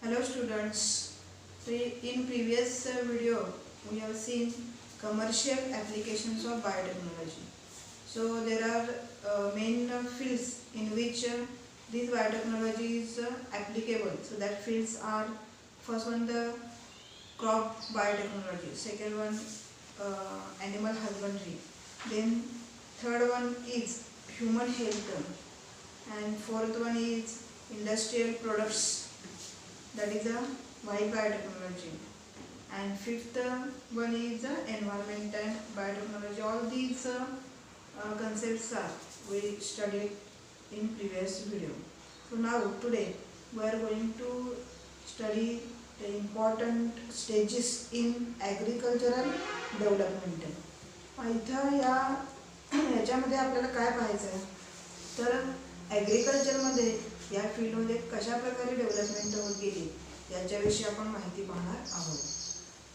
Hello students. So in previous video we have seen commercial applications of biotechnology. So there are main fields in which this biotechnology is applicable. So that fields are: first one the crop biotechnology, second one animal husbandry, then third one is human health, and fourth one is industrial products, that is a wild biotechnology, and fifth one is the environment and biotechnology. All these concepts are we studied in previous video. So now today we are going to study the important stages in agricultural development. इथं याच्यामध्ये आपल्याला काय पाहायचं आहे तर ॲग्रिकल्चरमध्ये या फील्डमध्ये कशा प्रकारे डेव्हलपमेंट होत गेली याच्याविषयी आपण माहिती पाहणार आहोत.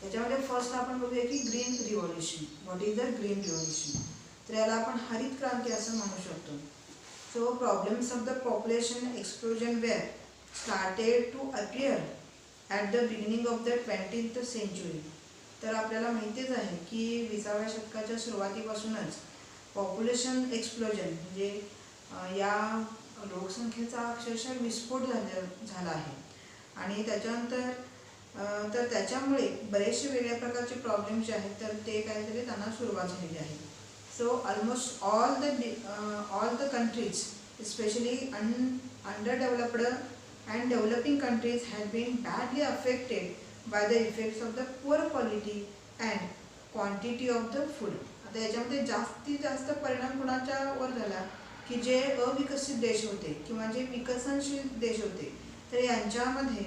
त्याच्यामध्ये फर्स्ट आपण बघूया की green revolution. What is the green revolution? तर याला आपण हरित क्रांती असं म्हणू शकतो. So problems of the population explosion were started to appear at the beginning of the 20th century. तर आपल्याला माहितीच आहे की 20व्या शतकाच्या सुरुवातीपासूनच पॉप्युलेशन एक्सप्लोजन म्हणजे या लोकसंख्येचा अक्षरशः विस्फोट झाला आहे. आणि त्याच्यानंतर तर त्याच्यामुळे बरेचसे वेगळ्या प्रकारचे प्रॉब्लेम्स जे आहेत तर ते काहीतरी त्यांना सुरुवात झालेली आहे. So almost all the countries especially underdeveloped and developing countries have been badly affected by the effects of the poor quality and quantity of the food. आता याच्यामध्ये जास्तीत जास्त परिणाम कोणाच्यावर झाला की जे अविकसित देश होते किंवा जे विकसनशील देश होते तर यांच्यामध्ये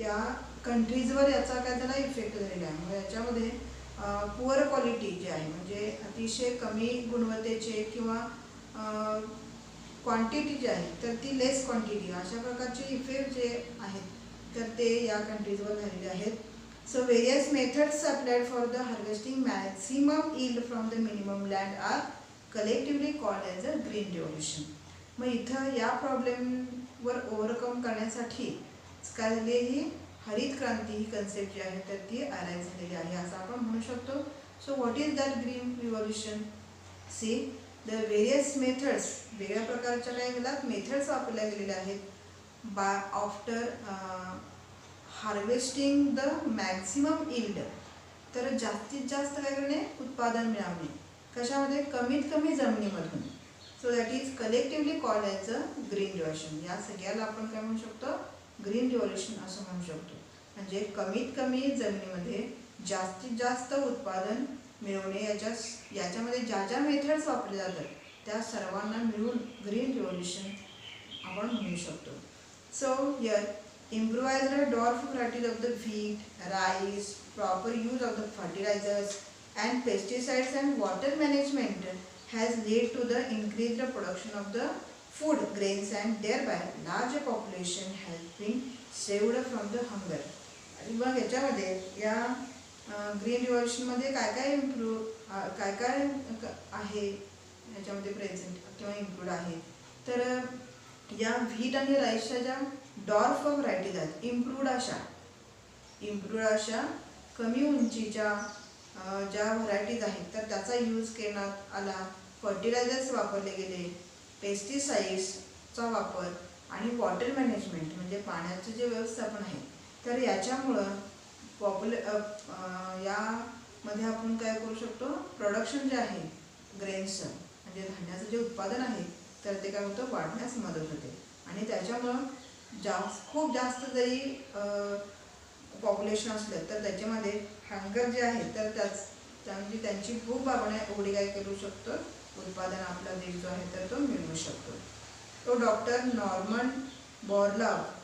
या कंट्रीजवर याचा काय त्याला इफेक्ट झालेला आहे. मग याच्यामध्ये पुअर क्वालिटी जे आहे म्हणजे अतिशय कमी गुणवत्तेचे किंवा क्वांटिटी जी आहे तर ती लेस क्वांटिटी अशा प्रकारचे इफेक्ट जे आहेत तर ते या कंट्रीजवर झालेले आहेत. So various methods applied for the harvesting maximum yield from the minimum land are collectively called as a green revolution. मग इथं या प्रॉब्लेमवर ओव्हरकम करण्यासाठी काय झाली ही हरित क्रांती ही कन्सेप्ट जी आहे तर ती अराईज झालेली आहे असं आपण म्हणू शकतो. So what is that green revolution? See the various methods, वेगळ्या प्रकारच्या काय गेल्यात मेथड्स वापरल्या गेलेल्या आहेत by after harvesting the maximum yield. तर जास्तीत जास्त काय करणे उत्पादन मिळवणे कशामध्ये कमीत कमी जमिनीमधून. So that is collectively called as a green revolution. या सगळ्याला आपण काय म्हणू शकतो ग्रीन रिव्होल्यूशन असं म्हणू शकतो. म्हणजे कमीत कमी जमिनीमध्ये जास्तीत जास्त उत्पादन मिळवणे याच्यामध्ये ज्या ज्या मेथड्स वापरले जातात त्या सर्वांना मिळून ग्रीन रिव्होल्यूशन आपण म्हणू शकतो. So here improvised dwarf varieties of the wheat, rice, proper use of the fertilisers and pesticides and water management has led to the increased production of the food grains and thereby large population has been saved from the hunger. आणि मग याच्यामध्ये या green रिव्होल्यूशनमध्ये काय काय आहे याच्यामध्ये present किंवा include आहे तर या व्हीट आणि राईसच्या ज्या डॉर्फ व्हरायटीज आहेत इम्प्रूव्ड अशा कमी उंचीच्या ज्या व्हरायटीज आहेत तर त्याचा यूज करण्यात आला. फर्टिलायझर्स वापरले गेले, पेस्टिसाइड्सचा वापर आणि वॉटर मॅनेजमेंट म्हणजे पाण्याचे जे व्यवस्थापन आहे तर याच्यामुळं यामध्ये आपण काय करू शकतो प्रोडक्शन जे आहे ग्रेन्सचं म्हणजे धान्याचं जे उत्पादन आहे तर ते काय होतं वाढण्यास मदत होते. आणि त्याच्यामुळं खूप जास्त जरी पॉप्युलेशन असलं तर त्याच्यामध्ये हंगर जे आहे तर म्हणजे त्यांची भूक भागण्या एवढी काय करू शकतो उत्पादन आपला देश जो आहे तर तो मिळवू शकतो. तो doctor Norman Borlaug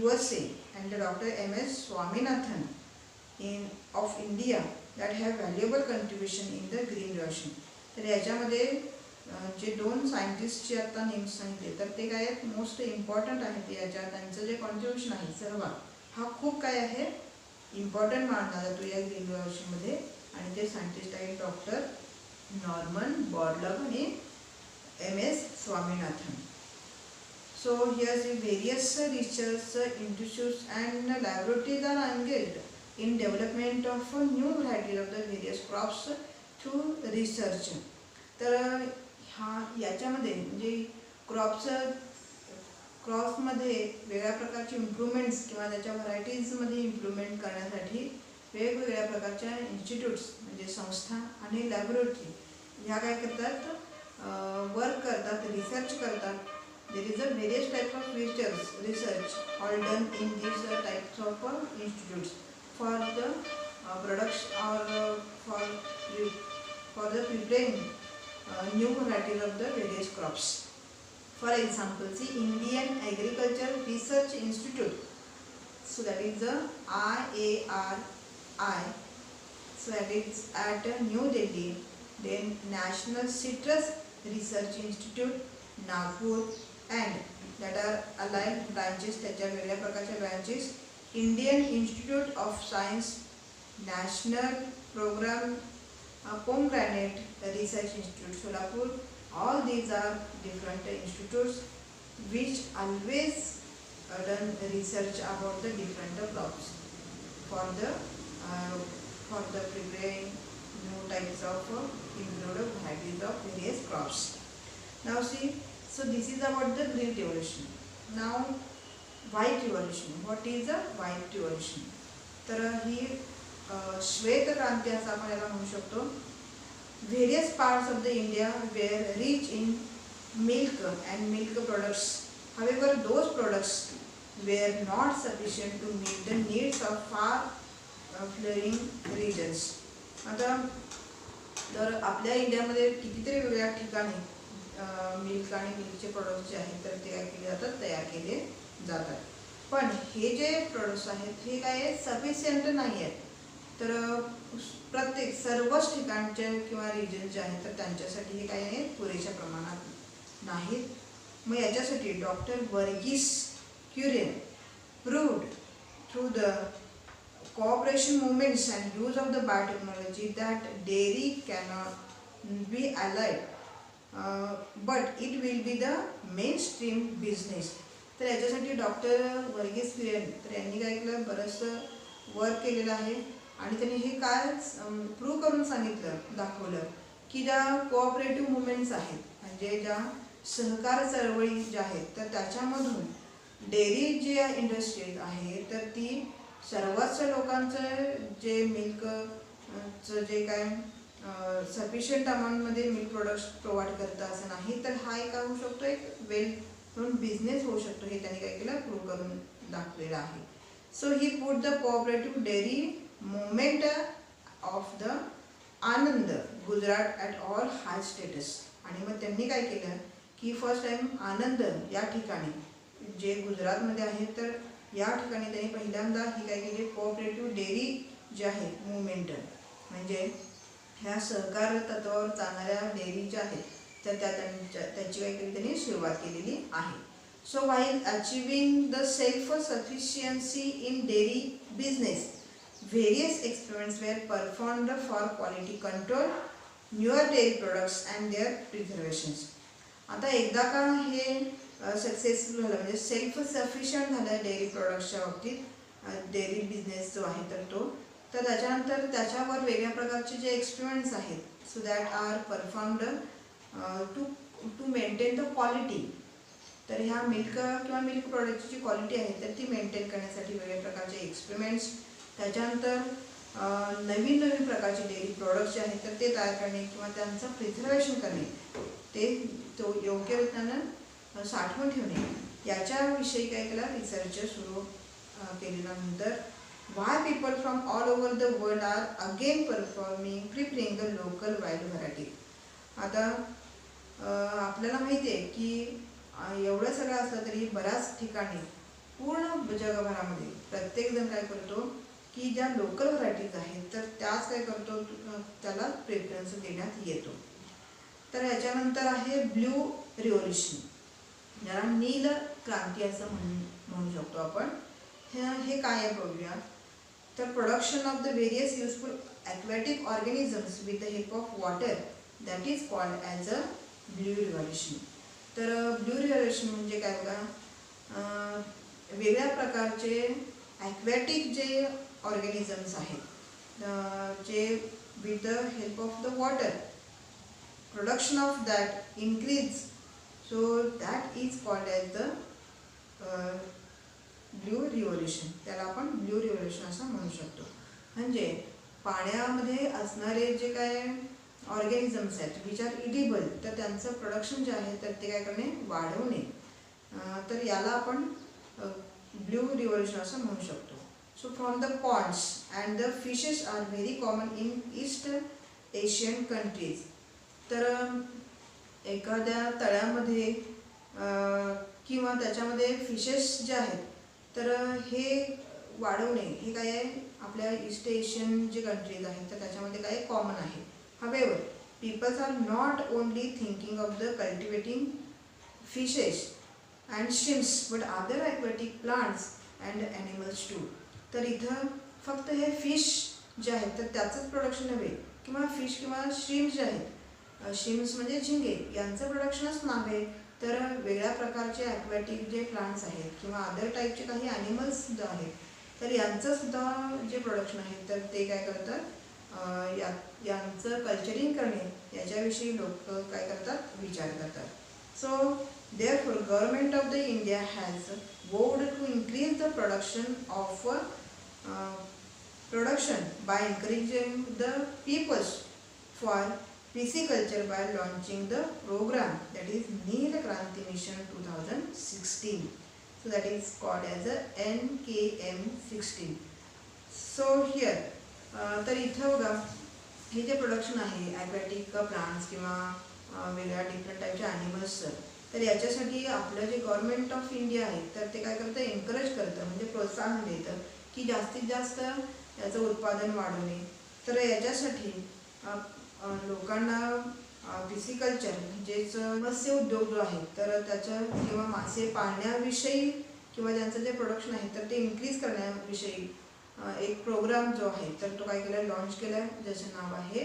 USA and Dr. M.S. Swaminathan of India that have valuable contribution in the green revolution. तर याच्यामध्ये जे दोन सायंटिस्टचे आता नेम सांगितले तर ते काय आहेत मोस्ट इम्पॉर्टंट आहेत. याच्यात त्यांचं जे कॉन्ट्रिब्युशन आहे सर्व हा खूप काय आहे इम्पॉर्टंट मानला जातो या ग्रीन रिव्होल्यूशनमध्ये. आणि ते सायंटिस्ट आहेत डॉक्टर नॉर्मन बोरलॉग आणि M.S. Swaminathan. So here the various research institutes and laboratories are engaged in development of new varieties of the various crops through research. तर याच्यामध्ये म्हणजे क्रॉप्समध्ये वेगळ्या प्रकारचे इम्प्रूव्हमेंट्स किंवा त्याच्या व्हरायटीजमध्ये इम्प्रूव्हमेंट करण्यासाठी वेगवेगळ्या प्रकारच्या इन्स्टिट्यूट्स म्हणजे संस्था आणि लॅबोरेटरी ह्या काय करतात, वर्क करतात, रिसर्च करतात. There is a various type of research all done in these types of institutes for the production or for the preparing new varieties of the various crops. For example, see Indian Agriculture Research Institute, so that is the IARI, so that is at New Delhi. Then National Citrus Research Institute, Nagpur, and that are allied branches, त्याच्या वेगळ्या प्रकारच्या branches. Indian Institute of Science, National Program Pomegranate Research Institute, Solapur. All these are different institutes which always done research about the different crops for the preparing new types of improved varieties of various crops. Now see, so this is about the Green Revolution. Now White Revolution. What is a White Revolution? तर ही श्वेत क्रांती असं आपण याला म्हणू शकतो. Various parts of the India were rich in milk and milk products. However, those products were not sufficient to meet the needs of far-flung regions. आता तर आपल्या इंडियामध्ये कितीतरी वेगळ्या ठिकाणी मिल्क आणि मिल्कचे प्रोडक्ट्स जे आहेत तर ते काय केले जातात, तयार केले जातात. पण हे जे प्रोडक्ट्स आहेत हे काय सफिशियंट नाही आहेत. तर प्रत्येक सर्वच ठिकाणचे किंवा रिजन जे आहेत तर त्यांच्यासाठी हे काय आहे, पुरेशा प्रमाणात नाहीत. मग याच्यासाठी doctor Varghese Kurien proved through the cooperation movements and use of the biotechnology that dairy cannot be allied, but it will be the mainstream business. तर याच्यासाठी डॉक्टर वर्गीस क्युरियन तर यांनी काय केलं, बरंचसं वर्क केलेलं आहे आणि त्यांनी हे काय प्रूव्ह करून सांगितलं, दाखवलं की ज्या कोऑपरेटिव्ह मुवमेंट्स आहेत म्हणजे ज्या सहकार चळवळी ज्या आहेत तर त्याच्यामधून डेअरी जी इंडस्ट्रीज आहे तर ती सर्वच लोकांचं जे मिल्कचं जे काय सफिशियंट अमाऊंटमध्ये मिल्क प्रोडक्ट्स प्रोव्हाइड करतं असं नाही, तर हा एक होऊ शकतो, एक वेल नोन बिझनेस होऊ शकतो. हे त्यांनी काय केलं, प्रूव्ह करून दाखवलेलं आहे. So he put the cooperative dairy movement of the Anand Gujarat at all high status. आणि मग त्यांनी काय केलं की फर्स्ट टाइम आनंद या ठिकाणी जे गुजरातमध्ये आहे तर या ठिकाणी त्यांनी पहिल्यांदा ही काय केली, कोऑपरेटिव्ह डेअरी जे आहे मुवमेंट म्हणजे ह्या सहकार तत्वावर चालणाऱ्या डेअरी ज्या आहेत तर त्याची काय केली त्यांनी सुरुवात केलेली आहे. So while achieving the self sufficiency in dairy business various experiments were performed for quality control newer dairy products and their preservations. आता एकदा का हे सक्सेसफुल झालं म्हणजे सेल्फ सफिशियंट झालं डेअरी प्रोडक्ट्सच्या बाबतीत डेअरी बिझनेस जो आहे तर तो, तर त्याच्यानंतर त्याच्यावर वेगळ्या प्रकारचे जे एक्सपेरिमेंट्स आहेत so that are performed to maintain the quality. तर ह्या मिल्क किंवा मिल्क प्रोडक्टची जी क्वालिटी आहे तर ती मेंटेन करण्यासाठी वेगळ्या प्रकारचे एक्सपेरिमेंट्स, त्याच्यानंतर नवीन नवीन प्रकारचे डेअरी प्रोडक्ट्स जे आहेत तर ते तयार करणे किंवा त्यांचं प्रिझर्वेशन करणे, ते तो योग्य रीतीनं साठवून ठेवणे याच्याविषयी काय केला रिसर्च सुरू केल्यानंतर why people from all over the world are again preparing the local wild variety. आता आपल्याला माहिती आहे की एवढं सगळं असलं तरी बऱ्याच ठिकाणी पूर्ण जगभरामध्ये प्रत्येकजण काय करतो की ज्या लोकल व्हरायटीज आहेत तर त्याच काय करतो, त्याला प्रेफरन्स देण्यात येतो. तर याच्यानंतर आहे ब्ल्यू रिव्होल्युशन, ज्याला नील क्रांती असं म्हणू शकतो आपण. हे काय आहे बघूया. तर production of the various useful aquatic organisms with the help of water, that is called as a blue revolution. तर ब्लू रिव्होल्युशन म्हणजे काय बघा, वेगळ्या प्रकारचे ॲक्वॅटिक जे ऑर्गॅनिझम्स आहेत जे with the help of the water production of that increase, so that is called as the blue revolution. त्याला आपण ब्लू रिव्होल्युशन असं म्हणू शकतो. म्हणजे पाण्यामध्ये असणारे जे काय ऑर्गॅनिझम्स आहेत विच आर इडिबल, तर त्यांचं प्रोडक्शन जे आहे तर ते काय करणे, वाढवणे. तर याला आपण ब्लू रिव्होल्युशन असं म्हणू शकतो. So from the ponds and the fishes are very common in East Asian countries. तर एखाद्या तळ्यामध्ये किंवा त्याच्यामध्ये फिशेस जे आहेत तर हे वाढवणे हे काय आहे, आपल्या ईस्ट एशियन जे कंट्रीज आहेत तर त्याच्यामध्ये काय कॉमन आहे. However, people are not only thinking of the cultivating fishes and shrimps but other aquatic plants and animals too. तर इथं फक्त हे फिश जे आहेत तर त्याचंच प्रोडक्शन नव्हे, किंवा फिश किंवा श्रिम्स जे आहेत, श्रिम्स म्हणजे झिंगे, यांचं प्रोडक्शनच नव्हे तर वेगळ्या प्रकारचे ॲक्वॅटिक जे प्लांट्स आहेत किंवा अदर टाईपचे काही ॲनिमल्स सुद्धा आहेत तर यांचंसुद्धा जे प्रोडक्शन आहे तर ते काय करतात, यांचं कल्चरिंग करणे याच्याविषयी लोक काय करतात, विचार करतात. So therefore government of the India has vowed to increase the production by encouraging the peoples for pisciculture by launching the program that is Neela Kranti Mission 2016. So that is called as a NKM 16. So here तर इथं बघा हे जे production आहे aquatic plants किंवा वेगळ्या different टाईपच्या animals, तर याच्यासाठी आपलं जे गव्हर्नमेंट ऑफ इंडिया आहे तर ते काय करतं, एनकरेज करतं, म्हणजे प्रोत्साहन देतं की जास्तीत जास्त याचं उत्पादन वाढवणे. तर याच्यासाठी लोकांना पिसिकल्चर म्हणजेच मत्स्य उद्योग जो आहे तर त्याचं किंवा मासे पाळण्याविषयी किंवा त्यांचं जे प्रोडक्शन आहे तर ते इन्क्रीज करण्याविषयी एक प्रोग्राम जो आहे तर तो काय केला, लॉन्च केला आहे, ज्याचं नाव आहे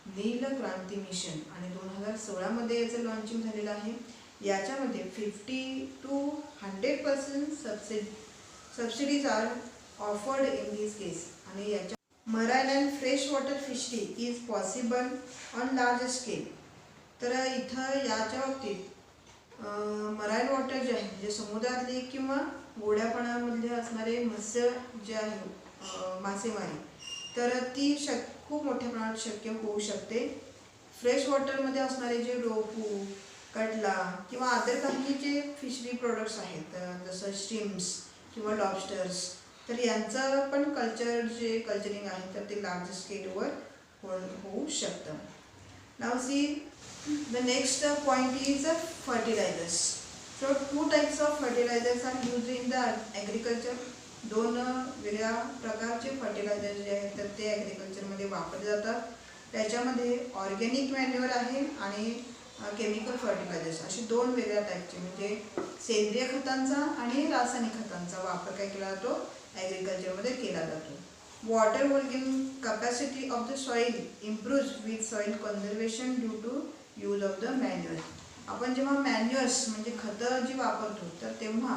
नील क्रांती मिशन. आणि 2016मध्ये याचं लॉन्चिंग झालेलं आहे. याच्यामध्ये 50 to 100% subsidies are offered in this case. आणि याच्या marine and fresh water fishery is possible on large scale. तर इथं याच्या बाबतीत मराईन वॉटर जे आहे म्हणजे समुद्रातले किंवा गोड्यापणामध्ये असणारे मत्स्य जे आहे मासेमारी तर ती खूप मोठ्या प्रमाणात शक्य होऊ शकते. फ्रेश वॉटरमध्ये असणारे जे रोहू, कटला किंवा अदर काही जे फिशरी प्रोडक्ट्स आहेत जसं श्रिम्स किंवा लॉबस्टर्स, तर यांचं पण कल्चरिंग आहे तर ते लार्ज स्केलवर होऊ शकतं. Now see the next point is fertilisers. So 2 types of fertilisers are use in the agriculture. 2 वेगळ्या प्रकारचे फर्टिलायझर जे आहेत तर ते ॲग्रिकल्चरमध्ये वापरले जातात. त्याच्यामध्ये ऑर्गॅनिक मॅन्युअर आहे आणि केमिकल फर्टिलायझर्स, असे 2 वेगळ्या टाईपचे, म्हणजे सेंद्रिय खतांचा आणि रासायनिक खतांचा वापर काय केला जातो, ॲग्रिकल्चरमध्ये केला जातो. Water holding capacity of the soil improves with soil conservation due to use of the manure. आपण जेव्हा मॅन्युअर्स म्हणजे खतं जी वापरतो तर तेव्हा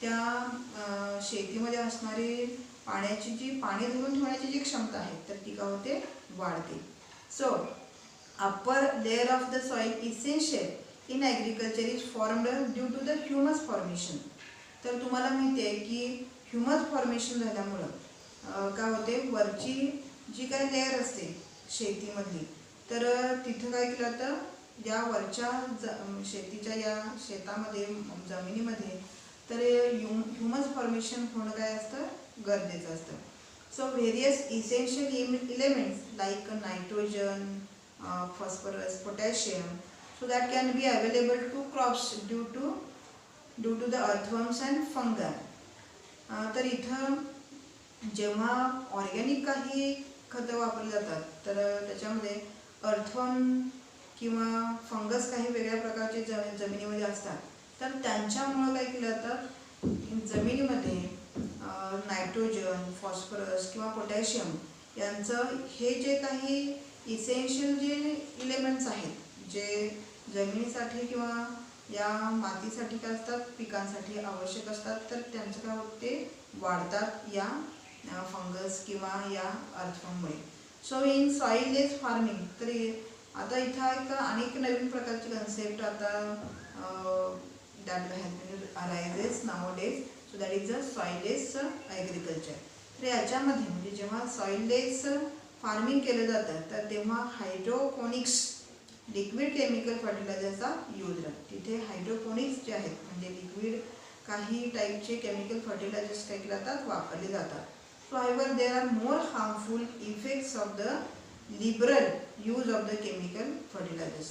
त्या शेतीमध्ये असणारी पाण्याची जी पाणी धरून ठेवण्याची जी क्षमता आहे तर ती काय होते, वाढते. So upper layer of the soil essential in agriculture is formed due to the humus formation. तर तुम्हाला माहिती आहे की ह्युमस फॉर्मेशन झाल्यामुळं काय होते, वरची जी काही लेअर असते शेतीमधली तर तिथं काय केलं जातं, या वरच्या शेतीच्या या शेतामध्ये जमिनीमध्ये तर ह्युमस फॉर्मेशन होणं काय असतं, गरजेचं असतं. So various essential elements like nitrogen, phosphorus, potassium, so that can be available to crops due to the earthworms and fungi. तर इथं जेव्हा ऑर्गॅनिक काही खतं वापरली जातात तर त्याच्यामध्ये अर्थवर्म किंवा फंगस काही वेगळ्या प्रकारचे जमिनीमध्ये असतात तर त्यांच्यामुळं काय केलं जातं, जमिनीमध्ये नायट्रोजन, फॉस्फरस किंवा पोटॅशियम यांचं हे जे काही इसेन्शियल जे इलेमेंट्स आहेत जे जमिनीसाठी किंवा या मातीसाठी काय असतात, पिकांसाठी आवश्यक असतात, तर त्यांचं काय होतं ते वाढतात या फंगस किंवा या अर्थफॉर्ममुळे. So in soil less farming, तर आता इथं एक अनेक नवीन प्रकारची कन्सेप्ट आता that has been arises nowadays. So that is a soilless agriculture. तर याच्यामध्ये म्हणजे जेव्हा सॉइललेस फार्मिंग केलं जातं तर तेव्हा हायड्रोपोनिक्स लिक्विड केमिकल फर्टिलायझरचा यूज राहतो. तिथे हायड्रोपोनिक्स जे आहेत म्हणजे लिक्विड काही टाईपचे केमिकल फर्टिलायझर्स काय केले जातात, वापरले जातात. So however there are more harmful effects of the liberal use of the chemical fertilisers.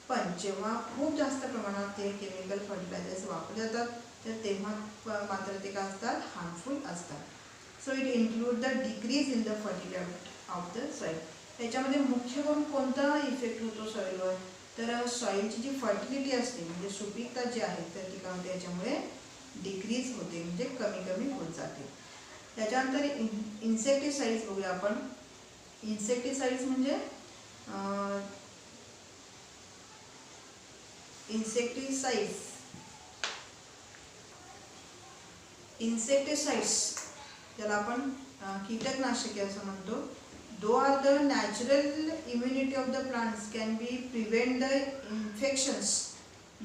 पण जेव्हा खूप जास्त प्रमाणात ते केमिकल फर्टिलायझर्स वापरले जातात तर तेव्हा मात्र ते काय असतात, हार्मफुल असतात. So it include the decrease in the fertility of the soil. त्याच्यामध्ये मुख्य करून कोणता इफेक्ट होतो सॉइलवर, तर सॉइलची जी फर्टिलिटी असते म्हणजे सुपीकता जी आहे तर ती काय होते, याच्यामुळे डिक्रीज होते म्हणजे कमी कमी होत जाते. त्याच्यानंतर इन्सेक्टिसाइड्स बघूया आपण. इन्सेक्टिसाइड्स म्हणजे इन्सेक्टिसाइड्स त्याला आपण कीटकनाशके असं म्हणतो. Though are the natural immunity of the plants can be prevent the infections.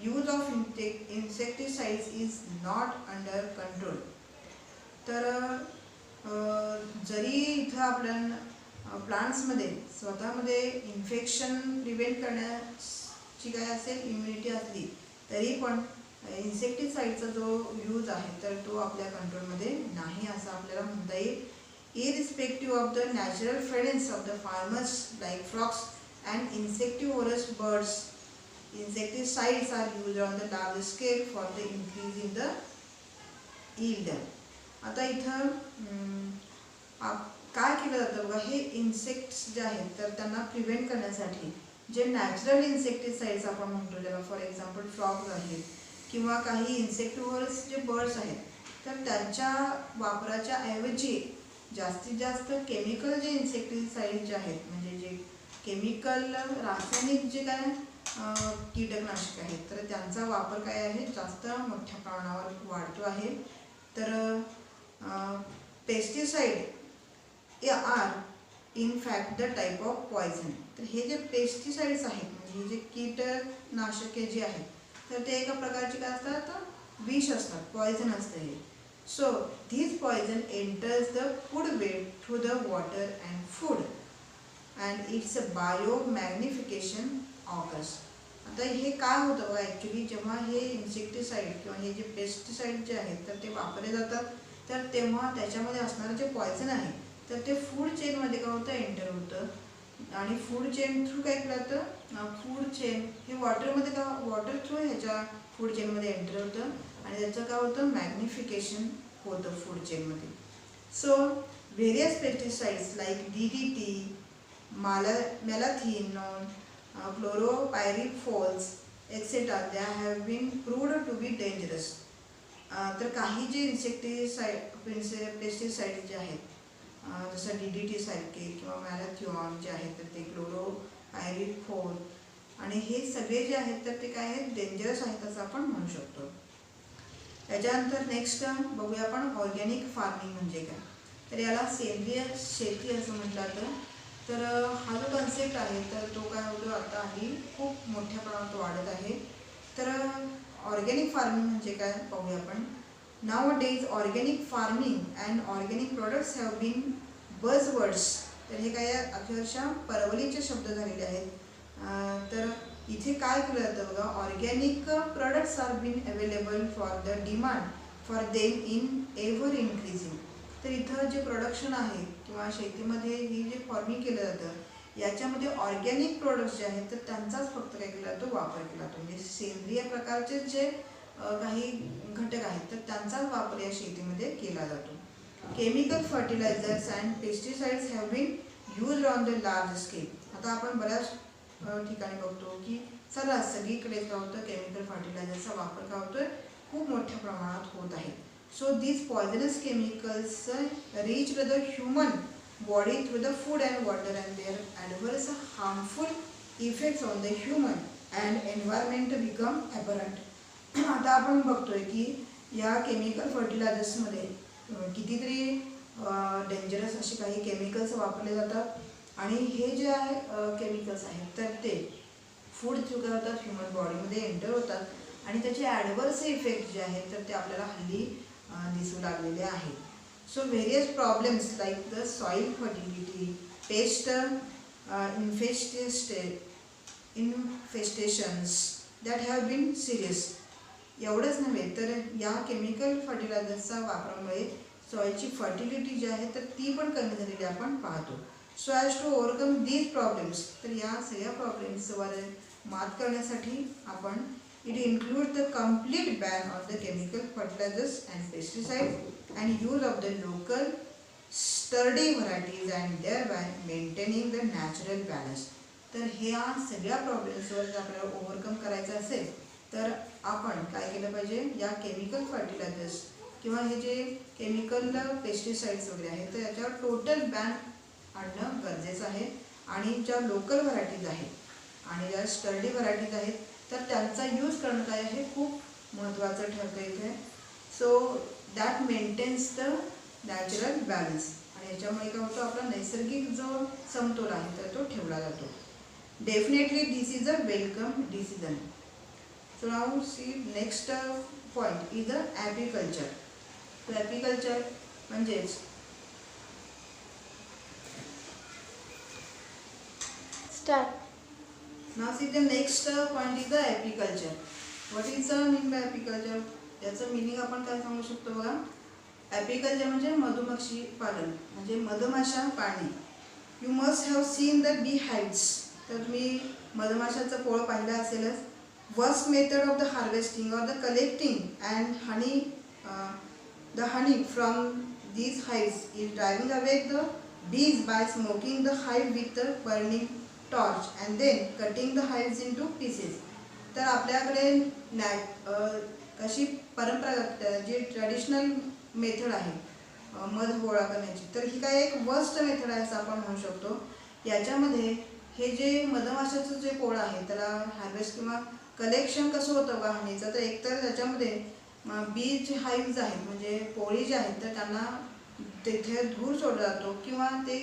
Use of insecticides is not under control. तर जरी इथं आपल्या प्लांट्समध्ये स्वतःमध्ये इन्फेक्शन प्रिव्हेंट करण्याची काय असेल इम्युनिटी असली तरी पण इन्सेक्टिसाइडचा जो यूज आहे तर तो आपल्या कंट्रोलमध्ये नाही असं आपल्याला म्हणता येईल. Irrespective of the natural friends of the farmers like frogs and insectivorous birds, insecticides are used on the large scale for the increase in the yield. आता इथं काय केलं जातं बघा, हे इन्सेक्ट्स जे आहेत तर त्यांना प्रिव्हेंट करण्यासाठी जे नॅचरल इन्सेक्टिसाइड्स आपण म्हणतो त्याला, फॉर एक्झाम्पल फ्रॉग्स आहेत किंवा काही इन्सेक्टिव्होरस जे बर्ड्स आहेत तर त्यांच्या वापराच्या ऐवजी जास्तीत जास्त केमिकल जे इन्सेक्टिसाइड जे आहेत म्हणजे जे केमिकल रासायनिक जे काय कीटकनाशक आहेत तर त्यांचा वापर काय आहे जास्त मोठ्या प्रमाणावर वाढतो आहे. तर pesticide are in fact the type of poison. तर हे जे पेस्टिसाइड्स आहेत म्हणजे जे कीटकनाशके जे आहेत तर ते एका प्रकारचे काय असतात, विष असतात, पॉयझन असतं हे. So this poison enters the food web through the water and food and it's a bio magnification occurs. आता हे काय होतं बघा, ॲक्च्युली जेव्हा हे इन्सेक्टिसाइड किंवा हे जे पेस्टिसाइड जे आहेत तर ते वापरले जातात तर तेव्हा त्याच्यामध्ये असणारं जे पॉयझन आहे तर ते फूड चेनमध्ये काय होतं, एंटर होतं आणि फूड चेन थ्रू काय केलं जातं, फूड चेन हे वॉटरमध्ये का वॉटर थ्रू ह्याच्या फूड चेनमध्ये एंटर होतं आणि त्याचं काय होतं, मॅग्निफिकेशन होतं फूड चेनमध्ये. So various pesticides like DDT, malathion, chlorpyrifos etcetera they have been proved to be dangerous. तर काही जे पेस्टिसाइड जे आहेत जसं DDT सारखे किंवा मेलाथिओन जे आहेत तर ते क्लोरोपायरिफॉस आणि हे सगळे जे आहेत तर ते काय आहेत, डेंजरस आहेत असं आपण म्हणू शकतो. त्याच्यानंतर नेक्स्ट बघूया आपण ऑर्गॅनिक फार्मिंग म्हणजे काय. तर याला सेंद्रिय शेती असं म्हटलं जातं. तर हा जो कन्सेप्ट आहे तर तो काय होतो, आता हल्ली खूप मोठ्या प्रमाणात वाढत आहे. तर ऑर्गॅनिक फार्मिंग म्हणजे काय पाहूया आपण. Nowadays organic farming and organic products have been buzzwords. तर हे काय अक्षरशः परवलीचे शब्द झालेले आहेत. तर इथे काय केलं जातं बघा, organic products are been available for the demand for them in ever increasing. तर इथं जे प्रोडक्शन आहे किंवा शेतीमध्ये ही जे फार्मिंग केलं जातं याच्यामध्ये ऑर्गॅनिक प्रोडक्ट्स जे आहेत तर त्यांचाच फक्त काय केला जातो, वापर केला जातो. म्हणजे सेंद्रिय प्रकारचे जे काही घटक आहेत तर त्यांचाच वापर या शेतीमध्ये केला जातो. Chemical fertilisers and pesticides have been used on the large scale. आता आपण बऱ्याच ठिकाणी बघतो की सर्रास सगळीकडे काय होतं, केमिकल फर्टिलायझरचा वापर काय होतोय, खूप मोठ्या प्रमाणात होत आहे. So these poisonous chemicals reach the human body through the food and water and their adverse harmful effects on the human and environment become apparent. आता आपण बघतोय की या केमिकल फर्टिलायझर्समध्ये कितीतरी डेंजरस असे काही केमिकल्स वापरले जातात आणि हे जे आहे केमिकल्स आहेत तर ते फूड थ्रू काय होतात ह्युमन बॉडीमध्ये एंटर होतात आणि त्याचे ॲडव्हर्स इफेक्ट जे आहेत तर ते आपल्याला हल्ली दिसू लागलेले आहेत. So various problems like the soil fertility, pest infestations that have been serious. एवढंच नव्हे तर या केमिकल फर्टिलायझर्सचा वापरामुळे सॉईलची फर्टिलिटी जी आहे तर ती पण कमी झालेली आपण पाहतो. So as to overcome these problems, तर या सगळ्या प्रॉब्लेम्सवर मात करण्यासाठी आपण it include the complete ban of the chemical fertilisers and pesticides and use of the local sturdy varieties and thereby maintaining the natural balance. तर ह्या सगळ्या प्रॉब्लेम्सवर जर आपल्याला ओव्हरकम करायचं असेल तर आपण काय केलं पाहिजे, या केमिकल फर्टिलायझर्स किंवा हे जे केमिकल पेस्टिसाइड्स वगैरे आहेत तर याच्यावर टोटल बॅन आणणं गरजेचं आहे. आणि ज्या लोकल व्हरायटीज आहेत आणि ज्या स्टर्डी व्हरायटीज आहेत तर त्यांचा यूज करणं काय आहे खूप महत्त्वाचं ठरतं इथे. So that maintains the natural balance आणि याच्यामुळे काय होतं आपला नैसर्गिक जो समतोल आहे तर तो ठेवला जातो. Definitely this is a welcome decision. So now see next point is the apiculture. So apiculture म्हणजेच start. Now see the next point is the apiculture. What is the mean by apiculture? याचं meaning आपण काय सांगू शकतो बघा. ॲपिकल्चर म्हणजे मधुमक्षी पालन म्हणजे मधमाशा पाळणे. You must have seen the bee hives. तर तुम्ही मधमाशाचं पोळ पाहिलं असेलच. Worst method of the harvesting or the collecting and the honey from these hives is driving away the bees by smoking the hive with the burning torch and then cutting the hives into pieces. तर आपल्याकडे कशी परंपरागत जी traditional method आहे मध गोळा करण्याची तर ही काय एक वर्स्ट मेथड आहे असं आपण म्हणू शकतो. याच्यामध्ये हे जे मधमाशाचं जे पोळ आहे त्याला हार्वेस्ट किंवा कलेक्शन कसं होतं बघा हनीचं, तर एकतर त्याच्यामध्ये बीज हाईव्ज आहेत म्हणजे पोळी जे आहेत तर त्यांना तिथे धूर सोडला जातो किंवा ते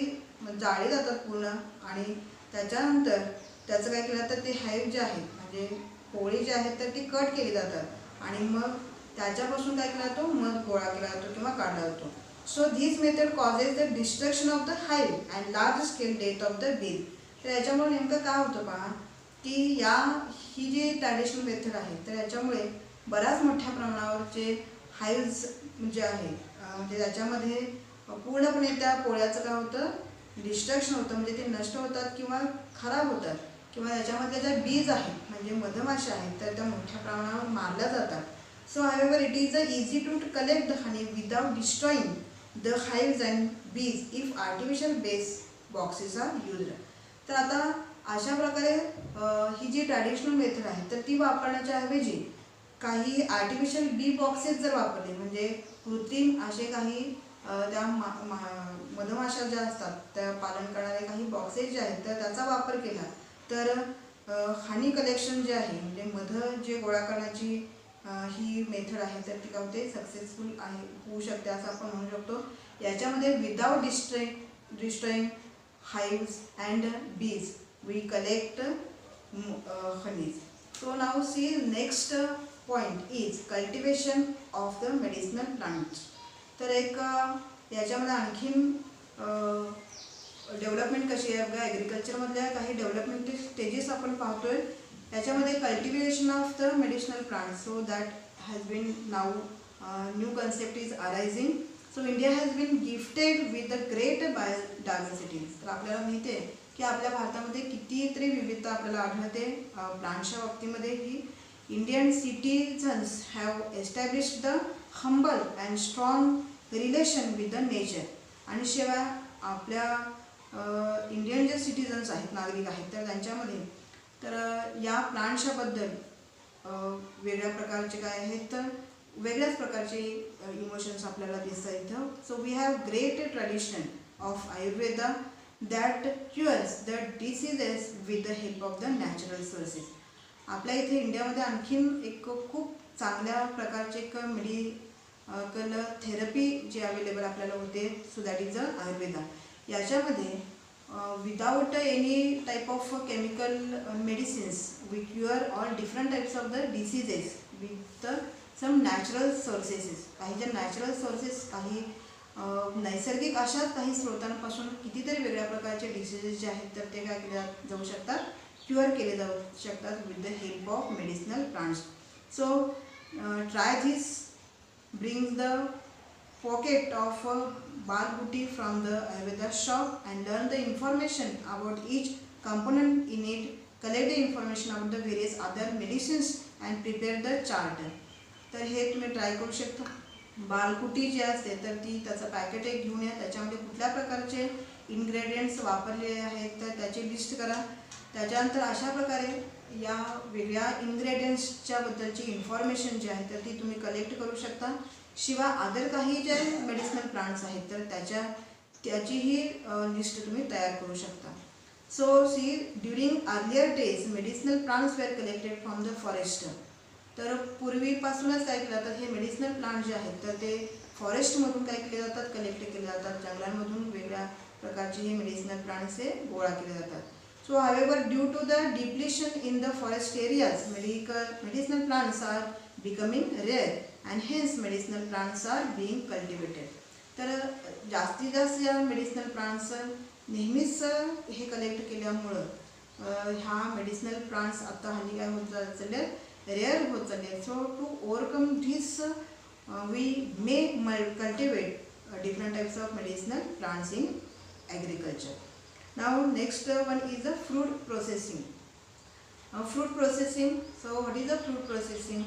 जाळे जातात पूर्ण आणि त्याच्यानंतर त्याचं काय केलं तर ते हाईव्ह जे आहेत म्हणजे पोळी जे आहेत तर ती कट केली जातात आणि मग त्याच्यापासून काय केला जातो मध गोळा केला जातो किंवा काढला जातो. So this method causes the destruction of the hive and large scale death of the bees. तर याच्यामुळे नेमकं काय होतं पहा की ही जी ट्रॅडिशनल मेथड आहे तर याच्यामुळे बऱ्याच मोठ्या प्रमाणावरचे हाईव्ज जे आहे म्हणजे त्याच्यामध्ये पूर्णपणे त्या पोळ्याचं काय होतं डिस्ट्रक्शन होतं म्हणजे ते नष्ट होतात किंवा खराब होतात किंवा याच्यामध्ये ज्या बीज आहेत म्हणजे मधमाशा आहेत तर त्या मोठ्या प्रमाणावर मारल्या जातात. So however it is easy to collect the honey without destroying the hives and bees if artificial base boxes are used. तर आता अशा प्रकारे ही जी ट्रॅडिशनल मेथड आहे तर ती वापरण्याच्या ऐवजी काही आर्टिफिशियल बी बॉक्सेस जर वापरले म्हणजे कृत्रिम असे काही त्या मधमाशा ज्या असतात त्या पालन करणारे काही बॉक्सेस जे आहेत तर त्याचा वापर केला तर हनी कलेक्शन जे आहे म्हणजे मध जे गोळा करण्याची ही मेथड आहे तर ती काय होते सक्सेसफुल आहे होऊ शकते असं आपण म्हणू शकतो. याच्यामध्ये without डिस्ट्रॉईंग hives and bees we collect honeys. So now see next point is cultivation of the medicinal plants. तर एक याच्यामध्ये आणखीन डेव्हलपमेंट कशी आहे बघा ॲग्रिकल्चरमधल्या काही डेव्हलपमेंट स्टेजेस आपण पाहतोय. याच्यामध्ये cultivation of the medicinal plants. So that has been now new concept is arising. So India has been gifted with the great biodiversity. तर आपल्याला माहिती आहे की आपल्या भारतामध्ये कितीतरी विविधता आपल्याला आढळते प्लांट्सच्या बाबतीमध्ये. ही Indian citizens have established the humble and strong relation with the nature. आणि शिवाय आपल्या इंडियन जे सिटीजन्स आहेत नागरिक आहेत तर त्यांच्यामध्ये तर या प्लांट्सच्याबद्दल वेगळ्या प्रकारचे काय आहेत तर वेगळ्याच प्रकारचे इमोशन्स आपल्याला दिसतात इथं. So we have great tradition of Ayurveda that cures the diseases with the help of the natural sources. आपल्या इथे इंडियामध्ये आणखीन एक खूप चांगल्या प्रकारचे एक मेडिकल थेरपी जे अवेलेबल आपल्याला होते, सो दॅट इज आयुर्वेदा. याच्यामध्ये without any type of chemical medicines we cure all different types of the diseases with some natural sourceses. काही ज्या नॅचरल सोर्सेस, काही नैसर्गिक अशाच काही स्रोतांपासून कितीतरी वेगळ्या प्रकारचे डिसीजेस जे आहेत तर ते काय केले जाऊ शकतात, क्युअर केले जाऊ शकतात with the help of medicinal plants. So try this, bring the pocket of balbooty from the Ayurveda shop and learn the information about each component in it. Collect the information about the various other medicines and prepare the chart. तर हे तुम्ही try करू शकता. बालकुटी जी असते तर ती त्याचं packet एक घेऊन या, त्याच्यामध्ये कुठल्या प्रकारचे इन्ग्रेडियंट्स वापरले आहेत तर त्याची लिस्ट करा. त्याच्यानंतर अशा प्रकारे या वेगळ्या इन्ग्रेडियंट्सच्या बद्दलची इन्फॉर्मेशन जी आहे तर ती तुम्ही कलेक्ट करू शकता. शिवाय अदर काही जे मेडिसिनल प्लांट्स आहेत तर त्याचीही लिस्ट तुम्ही तयार करू शकता. So see, during earlier days medicinal plants were collected from the forest. तर पूर्वीपासूनच काय केलं जातात, हे मेडिसिनल प्लांट जे आहेत तर ते फॉरेस्टमधून काय केले जातात, कलेक्ट केले जातात. जंगलांमधून वेगळ्या प्रकारचे हे मेडिसिनल प्लांट्स हे गोळा केले जातात. So however due to the depletion in the forest areas medicinal plants are becoming rare and hence medicinal plants are being cultivated. तर जास्तीत जास्त या मेडिसिनल प्लांट्स नेहमीच हे कलेक्ट केल्यामुळं ह्या मेडिसिनल प्लांट्स आता हल्ली काय होत चालले, रेअर होत चालले. So to overcome this we may cultivate different types of medicinal plants in agriculture. Now next one is the fruit processing. Fruit processing, so what is the fruit processing?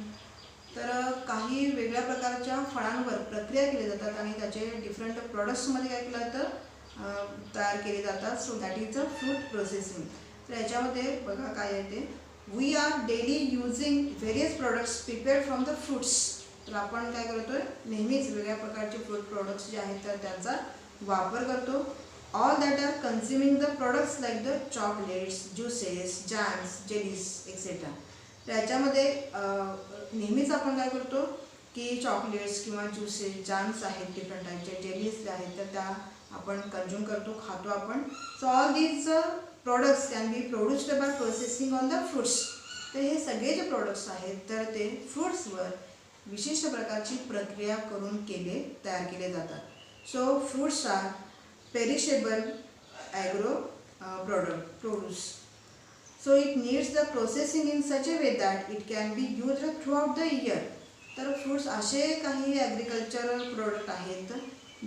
तर काही वेगळ्या प्रकारच्या फळांवर प्रक्रिया केली जातात आणि त्याचे डिफरंट प्रॉडक्ट्समध्ये काय केलं जातं, तयार केले जातात. So that is a fruit processing. तर याच्यामध्ये बघा काय आहे ते, we are daily using various products prepared from the fruits. तर आपण काय करतोय, नेहमीच वेगळ्या प्रकारचे फ्रूट प्रोडक्ट्स जे आहेत तर त्यांचा वापर करतो. All that are consuming the products like the chocolates, juices, jams, jellies etcetera. त्याच्यामध्ये नेहमीच आपण काय करतो की चॉकलेट्स किंवा ज्युसेस, जॅम्स आहेत, डिफरंट टाईपचे जेलीज आहेत तर त्या आपण कन्झ्युम करतो, खातो आपण. So all these products can be produced by processing on the fruits. तर हे सगळे जे प्रोडक्ट्स आहेत तर ते फ्रूट्सवर विशिष्ट प्रकारची प्रक्रिया करून तयार केले जातात. So fruits are perishable agro produce. So it needs the processing in such a way that it can be used throughout the year. तर फ्रूट्स असे काही ॲग्रिकल्चरल प्रोडक्ट आहेत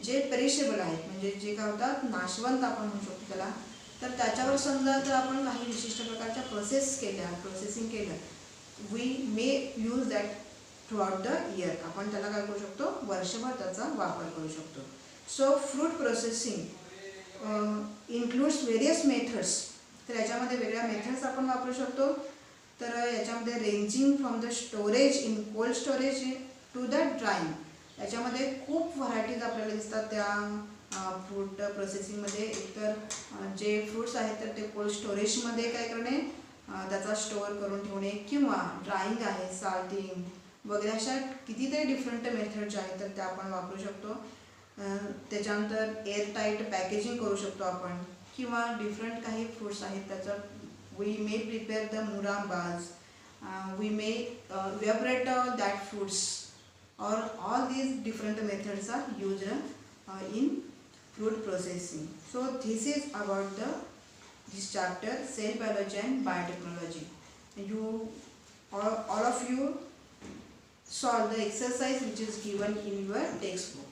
जे पेरिशेबल आहेत, म्हणजे जे काय होतात नाशवंत आपण म्हणू शकतो त्याला. तर त्याच्यावर समजा जर आपण काही विशिष्ट प्रकारच्या प्रोसेसिंग केलं, we may use that throughout the year. आपण त्याला काय करू शकतो, वर्षभर त्याचा वापर करू शकतो. So fruit processing includes various methods. तर याच्यामध्ये वेगळ्या मेथड्स आपण वापरू शकतो. तर याच्यामध्ये ranging from the storage in cold storage to the drying. याच्यामध्ये खूप व्हरायटीज आपल्याला दिसतात त्या फ्रूट प्रोसेसिंगमध्ये. एकतर जे फ्रूट्स आहेत तर ते कोल्ड स्टोरेजमध्ये काय करणे, त्याचा स्टोअर करून ठेवणे, किंवा ड्राईंग आहे, साल्टिंग वगैरे, अशा कितीतरी डिफरंट मेथड ज्या आहेत तर त्या आपण वापरू शकतो. त्याच्यानंतर एअरटाईट पॅकेजिंग करू शकतो आपण, किंवा डिफरंट काही फ्रूट्स आहेत त्याचं we may prepare the murambas, we may evaporate that fruits, और all these different methods are used in fruit processing. So this is about this chapter, cell biology and biotechnology. All of you solve the exercise which is given in your textbook.